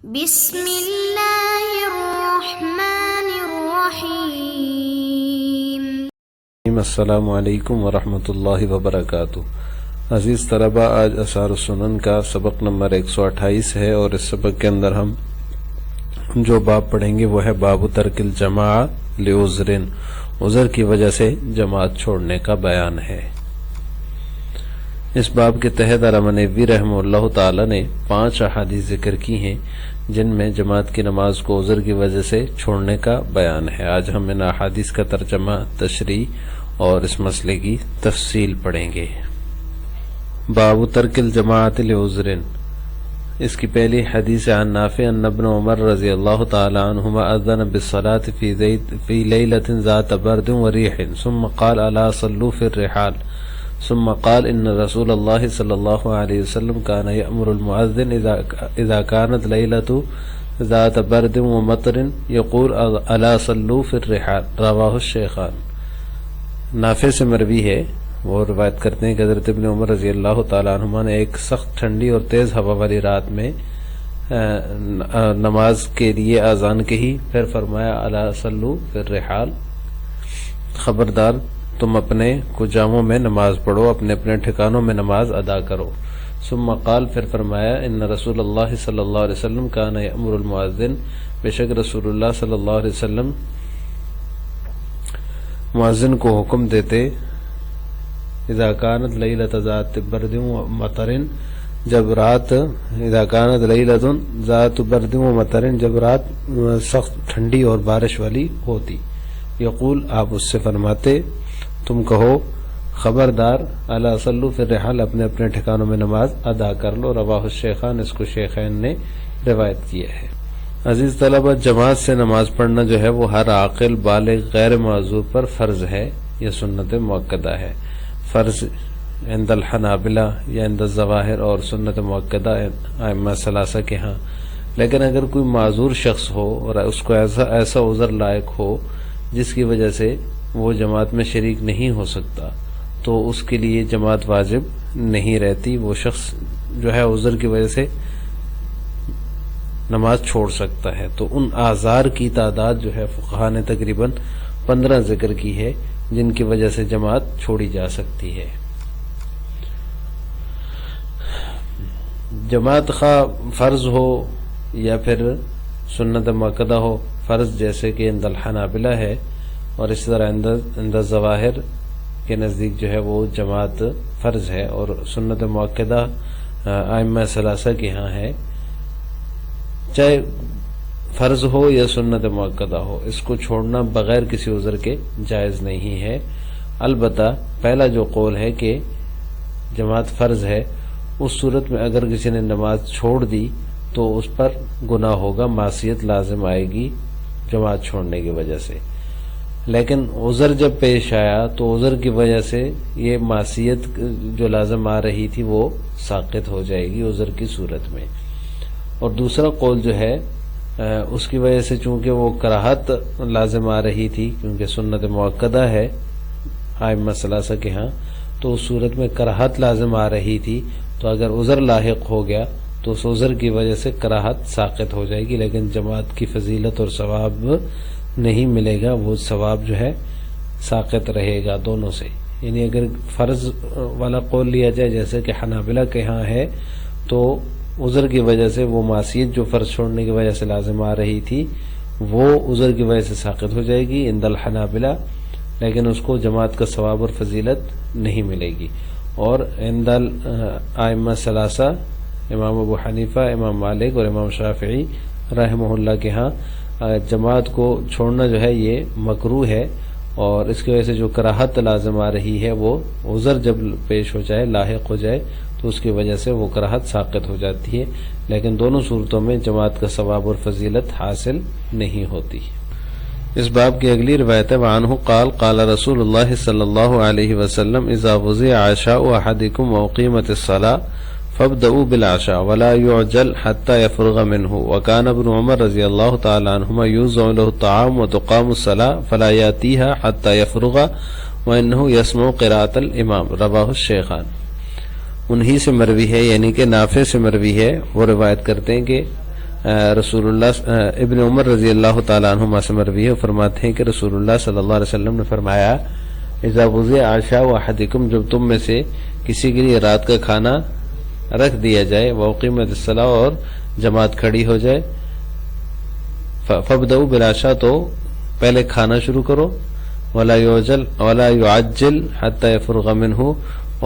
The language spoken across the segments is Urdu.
بسم اللہ الرحمن الرحیم۔ السلام علیکم ورحمۃ اللہ وبرکاتہ۔ عزیز طلبہ، آج آثار السنن کا سبق نمبر 128 ہے، اور اس سبق کے اندر ہم جو باب پڑھیں گے وہ ہے باب ترک الجماع لعذر، عذر کی وجہ سے جماعت چھوڑنے کا بیان ہے۔ اس باب کے تحت علامہ نووی رحمہ اللہ تعالی نے 5 احادیث ذکر کی ہیں جن میں جماعت کی نماز کو عذر کی وجہ سے چھوڑنے کا بیان ہے۔ آج ہم ان احادیث کا ترجمہ، تشریح اور اس مسئلے کی تفصیل پڑھیں گے۔ باب ترک الجماعت لعذر، اس کی پہلی حدیث عن نافع ان ابن عمر رضی اللہ تعالی عنہما اذن بالصلاة فی لیلۃ ذات برد وریح ثم قال الا صلوا فی الرحال ثم قال ان رسول اللہ صلی اللہ علیہ وسلم کان یأمر المؤذن اذا كانت لیلۃ ذات برد ومطر یقول الا صلوا فی الرحال، رواہ الشیخان۔ نافع سے مروی ہے، وہ روایت کرتے ہیں کہ حضرت ابن عمر رضی اللہ تعالیٰ عنہما نے ایک سخت ٹھنڈی اور تیز ہوا والی رات میں نماز کے لیے اذان کہی، پھر فرمایا الا صلوا فی الرحال، خبردار تم اپنے کجاموں میں نماز پڑھو، اپنے اپنے ٹھکانوں میں نماز ادا کرو۔ ثم قال، پھر فرمایا ان رسول اللہ صلی اللہ علیہ وسلم کان یأمر المؤذن، بے شک رسول اللہ صلی اللہ علیہ وسلم مؤذن کو حکم دیتے اذا كانت لیلۃ ذات برد ومطر، جب رات اذا كانت لیلۃ ذات برد ومطر، جب رات سخت ٹھنڈی اور بارش والی ہوتی، یقول، آپ اس سے فرماتے تم کہو خبردار الا صلوا فی الرحال، اپنے اپنے ٹھکانوں میں نماز ادا کر لو، رواہ الشیخان، اس کو شیخین نے روایت کیا ہے۔ عزیز طلبہ، جماعت سے نماز پڑھنا جو ہے وہ ہر عاقل بالغ غیر معذور پر فرض ہے، یہ سنت مؤکدہ ہے۔ فرض عند الحنابلہ یا عند الظواہر، اور سنت مؤکدہ ائمہ ثلاثہ کے ہاں۔ لیکن اگر کوئی معذور شخص ہو اور اس کو ایسا عذر لائق ہو جس کی وجہ سے وہ جماعت میں شریک نہیں ہو سکتا، تو اس کے لیے جماعت واجب نہیں رہتی، وہ شخص جو ہے عذر کی وجہ سے نماز چھوڑ سکتا ہے۔ تو ان اعذار کی تعداد جو ہے فقہا نے تقریباً 15 ذکر کی ہے جن کی وجہ سے جماعت چھوڑی جا سکتی ہے۔ جماعت خواہ فرض ہو یا پھر سنت مؤکدہ ہو، فرض جیسے کہ عند الحنابلہ ہے، اور اس طرح عند الظواہر کے نزدیک جو ہے وہ جماعت فرض ہے، اور سنت مؤکدہ ائمہ ثلاثہ کے ہاں ہے۔ چاہے فرض ہو یا سنت مؤکدہ ہو، اس کو چھوڑنا بغیر کسی عذر کے جائز نہیں ہے۔ البتہ پہلا جو قول ہے کہ جماعت فرض ہے، اس صورت میں اگر کسی نے نماز چھوڑ دی تو اس پر گناہ ہوگا، معصیت لازم آئے گی جماعت چھوڑنے کی وجہ سے۔ لیکن عذر جب پیش آیا تو عذر کی وجہ سے یہ معصیت جو لازم آ رہی تھی وہ ساقط ہو جائے گی عذر کی صورت میں۔ اور دوسرا قول جو ہے اس کی وجہ سے چونکہ وہ کراہت لازم آ رہی تھی، کیونکہ سنت مؤکدہ ہے ائمہ ثلاثہ کے ہاں، تو اس صورت میں کراہت لازم آ رہی تھی، تو اگر عذر لاحق ہو گیا تو اس عذر کی وجہ سے کراہت ساقط ہو جائے گی، لیکن جماعت کی فضیلت اور ثواب نہیں ملے گا، وہ ثواب جو ہے ساقط رہے گا دونوں سے۔ یعنی اگر فرض والا قول لیا جائے جیسے کہ حنابلہ کے ہاں ہے، تو عذر کی وجہ سے وہ معصیت جو فرض چھوڑنے کی وجہ سے لازم آ رہی تھی وہ عذر کی وجہ سے ساقط ہو جائے گی عند الحنابلہ، لیکن اس کو جماعت کا ثواب اور فضیلت نہیں ملے گی۔ اور عند الائمہ ثلاثہ، امام ابو حنیفہ، امام مالک اور امام شافعی رحمہ اللہ کے ہاں جماعت کو چھوڑنا جو ہے یہ مکروہ ہے، اور اس کی وجہ سے جو کراہت لازم آ رہی ہے وہ عذر جب پیش ہو جائے، لاحق ہو جائے، تو اس کی وجہ سے وہ کراہت ساقط ہو جاتی ہے، لیکن دونوں صورتوں میں جماعت کا ثواب اور فضیلت حاصل نہیں ہوتی۔ اس باب کی اگلی روایت ہے وعنہ قال قال رسول اللہ صلی اللہ علیہ وسلم اذا وضع عشاء احدکم واقیمت الصلاة فابدؤوا بالعشاء ولا يعجل حتى يفرغ منه وكان ابن عمر رضی اللہ تعالی عنہما يوزع له الطعام وتقام الصلاة فلا يأتيها حتى يفرغ وانه يسمع قراءة الامام، رواہ الشیخان۔ انہی سے مروی ہے، یعنی کہ نافع سے مروی ہے، وہ روایت کرتے ہیں کہ رسول اللہ ابن عمر رضی اللہ تعالیٰ عنہما سے مروی ہے، فرماتے ہیں کہ رسول اللہ صلی اللہ علیہ وسلم نے فرمایا اذا وضع عشاء احدکم، جب تم میں سے کسی کے لیے رات کا کھانا رکھ دیا جائے، واقیمت الصلاۃ اور جماعت کھڑی ہو جائے، فابدؤوا بالعشاء تو پہلے کھانا شروع کرو، ولا يعجل حتى يفرغ منه،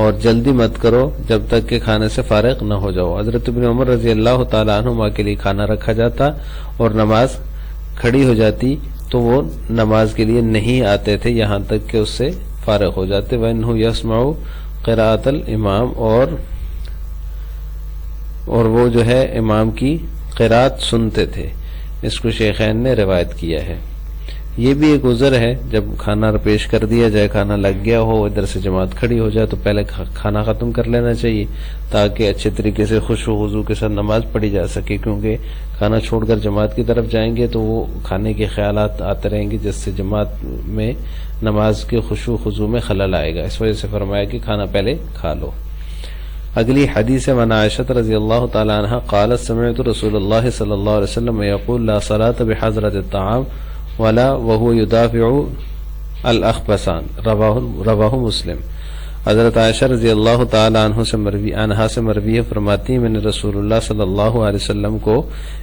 اور جلدی مت کرو جب تک کہ کھانے سے فارغ نہ ہو جاؤ۔ حضرت ابن عمر رضی اللہ تعالیٰ عنہما کے لیے کھانا رکھا جاتا اور نماز کھڑی ہو جاتی تو وہ نماز کے لیے نہیں آتے تھے یہاں تک کہ اس سے فارغ ہو جاتے۔ وَإِنَّهُ يَسْمَعُ قِرَاءَةَ الْإِمَامِ، اور وہ جو ہے امام کی قرات سنتے تھے۔ اس کو شیخین نے روایت کیا ہے۔ یہ بھی ایک عذر ہے، جب کھانا پیش کر دیا جائے، کھانا لگ گیا ہو، ادھر سے جماعت کھڑی ہو جائے تو پہلے کھانا ختم کر لینا چاہیے تاکہ اچھے طریقے سے خوش و خضوع کے ساتھ نماز پڑھی جا سکے، کیونکہ کھانا چھوڑ کر جماعت کی طرف جائیں گے تو وہ کھانے کے خیالات آتے رہیں گے، جس سے جماعت میں نماز کے خوش و خضوع میں خلل آئے گا۔ اس وجہ سے فرمایا کہ کھانا پہلے کھا لو۔ اگلی حدیث من عائشہ رضی اللہ تعالی عنہ قالت سمعت رسول اللہ صلی اللہ علیہ وسلم یقول لا صلاة بحضرت الطعام ولا وهو يدافع الاخبثان، رواہ مسلم۔ حضرت عائشہ رضی اللہ تعالی عنہا سے مروی فرماتی ہیں میں نے رسول اللہ صلی اللہ علیہ وسلم کو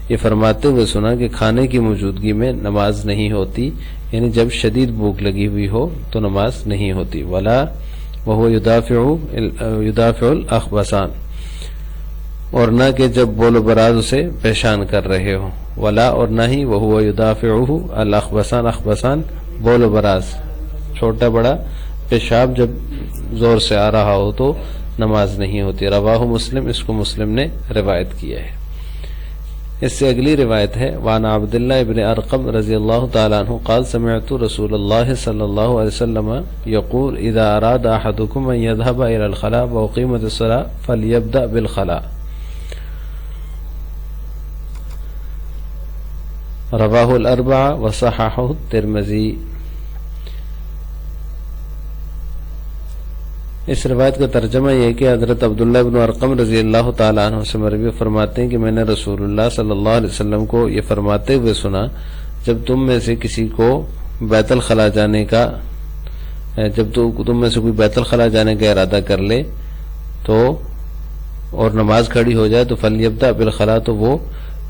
یہ فرماتے ہوئے سنا کہ کھانے کی موجودگی میں نماز نہیں ہوتی، یعنی جب شدید بھوک لگی ہوئی ہو تو نماز نہیں ہوتی۔ ولا وهو يدافع الاخبثان، اور نہ کہ جب بول و براز اسے پیشان کر رہے ہو، ولا اور نہ ہی وهو يدافعه الاخبثان، اخبثان بول و براز، چھوٹا بڑا پیشاب جب زور سے آ رہا ہو تو نماز نہیں ہوتی۔ رواہ مسلم، اس کو مسلم نے روایت کیا ہے۔ اس سے اگلی روایت ہے وعن عبداللہ ابن ارقم رضی اللہ تعالیٰ عنہ قال سمعت رسول اللہ صلی اللہ علیہ وسلم یقول اذا اراد احدکم ان يذهب الى الخلاء واقیمت الصلاة فلیبدأ بالخلاء، رواہ الاربعہ وصححہ الترمذی۔ اس روایت کا ترجمہ یہ کہ حضرت عبداللہ بن ارقم رضی اللہ تعالیٰ عنہ سے مروی فرماتے ہیں کہ میں نے رسول اللہ صلی اللہ علیہ وسلم کو یہ فرماتے ہوئے سنا جب تم میں سے کسی کو بیت الخلاء جانے کا تم میں سے کوئی بیت الخلاء جانے کا ارادہ کر لے تو اور نماز کھڑی ہو جائے تو فلیبدأ بالخلاء، تو وہ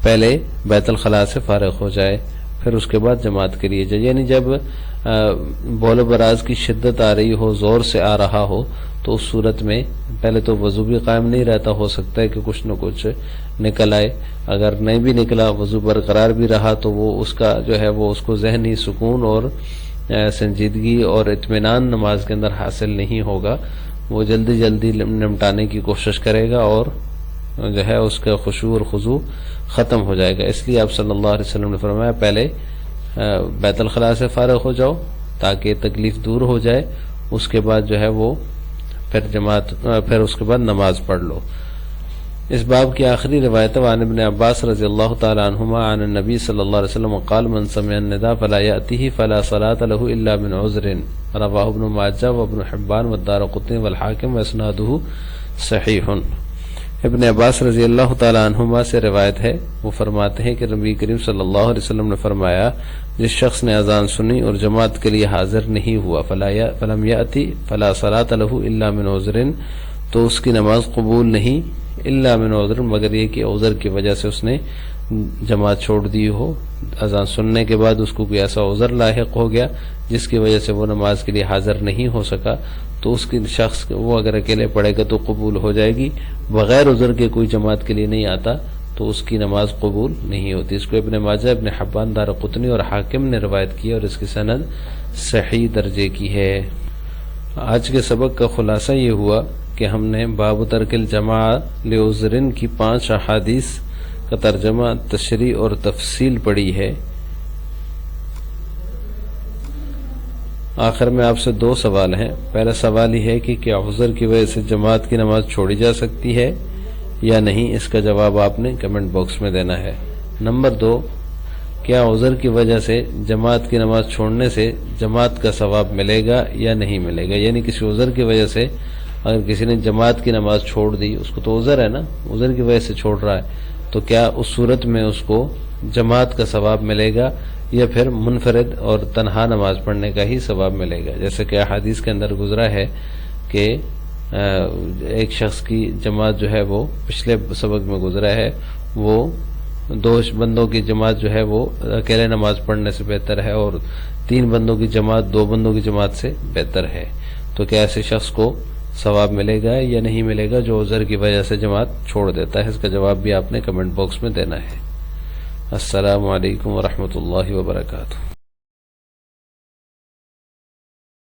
پہلے بیت الخلاء سے فارغ ہو جائے پھر اس کے بعد جماعت کے لیے جائے، یعنی جب بول و براز کی شدت آ رہی ہو، زور سے آ رہا ہو تو اس صورت میں پہلے تو وضو بھی قائم نہیں رہتا، ہو سکتا ہے کہ کچھ نہ کچھ نکل آئے، اگر نہیں بھی نکلا وضو برقرار بھی رہا تو وہ اس کا جو ہے وہ اس کو ذہنی سکون اور سنجیدگی اور اطمینان نماز کے اندر حاصل نہیں ہوگا، وہ جلدی جلدی نمٹانے کی کوشش کرے گا اور جو ہے اس کا خشوع اور خضوع ختم ہو جائے گا۔ اس لیے آپ صلی اللہ علیہ وسلم نے فرمایا پہلے بیت الخلاء سے فارغ ہو جاؤ تاکہ تکلیف دور ہو جائے، اس کے بعد جو ہے وہ پھر اس کے بعد نماز پڑھ لو۔ اس باب کی آخری روایت عن ابن عباس رضی اللہ تعالی عنہما عن النبی صلی اللہ علیہ وسلم قال من سمع النداء فلا يأتيه فلا صلاة له الا من عذر، رواه ابن ماجہ وابن حبان والدارقطنی والحاکم واسنادہ صحیح۔ ابن عباس رضی اللہ تعالی عنہما سے روایت ہے، وہ فرماتے ہیں کہ نبی کریم صلی اللہ علیہ وسلم نے فرمایا جس شخص نے اذان سنی اور جماعت کے لیے حاضر نہیں ہوا فلم یأتی فلا صلاة له الا من عذر، تو اس کی نماز قبول نہیں الا من عذر، مگر یہ کہ عذر کی وجہ سے اس نے جماعت چھوڑ دی ہو، اذان سننے کے بعد اس کو کوئی ایسا عذر لاحق ہو گیا جس کی وجہ سے وہ نماز کے لیے حاضر نہیں ہو سکا، تو اس کی شخص وہ اگر اکیلے پڑھے گا تو قبول ہو جائے گی، بغیر عذر کے کوئی جماعت کے لیے نہیں آتا تو اس کی نماز قبول نہیں ہوتی۔ اس کو ابن ماجہ، ابن حبان، دارقطنی اور حاکم نے روایت کی اور اس کی سند صحیح درجے کی ہے۔ آج کے سبق کا خلاصہ یہ ہوا کہ ہم نے باب ترک الجماع لعذر کی 5 احادیث کا ترجمہ، تشریح اور تفصیل پڑھی ہے۔ آخر میں آپ سے 2 سوال ہیں۔ پہلا سوال یہ ہے کہ کیا عذر کی وجہ سے جماعت کی نماز چھوڑی جا سکتی ہے یا نہیں، اس کا جواب آپ نے کمنٹ باکس میں دینا ہے۔ نمبر 2، کیا عذر کی وجہ سے جماعت کی نماز چھوڑنے سے جماعت کا ثواب ملے گا یا نہیں ملے گا، یعنی کسی عذر کی وجہ سے اگر کسی نے جماعت کی نماز چھوڑ دی، اس کو تو عذر ہے نا، عذر کی وجہ سے چھوڑ رہا ہے، تو کیا اس صورت میں اس کو جماعت کا ثواب ملے گا یا پھر منفرد اور تنہا نماز پڑھنے کا ہی ثواب ملے گا؟ جیسے کہ حدیث کے اندر گزرا ہے کہ ایک شخص کی جماعت جو ہے وہ پچھلے سبق میں گزرا ہے، وہ 2 بندوں کی جماعت جو ہے وہ اکیلے نماز پڑھنے سے بہتر ہے، اور 3 بندوں کی جماعت 2 بندوں کی جماعت سے بہتر ہے۔ تو کیا ایسے شخص کو ثواب ملے گا یا نہیں ملے گا جو عذر کی وجہ سے جماعت چھوڑ دیتا ہے؟ اس کا جواب بھی آپ نے کمنٹ باکس میں دینا ہے۔ السلام علیکم ورحمۃ اللہ وبرکاتہ۔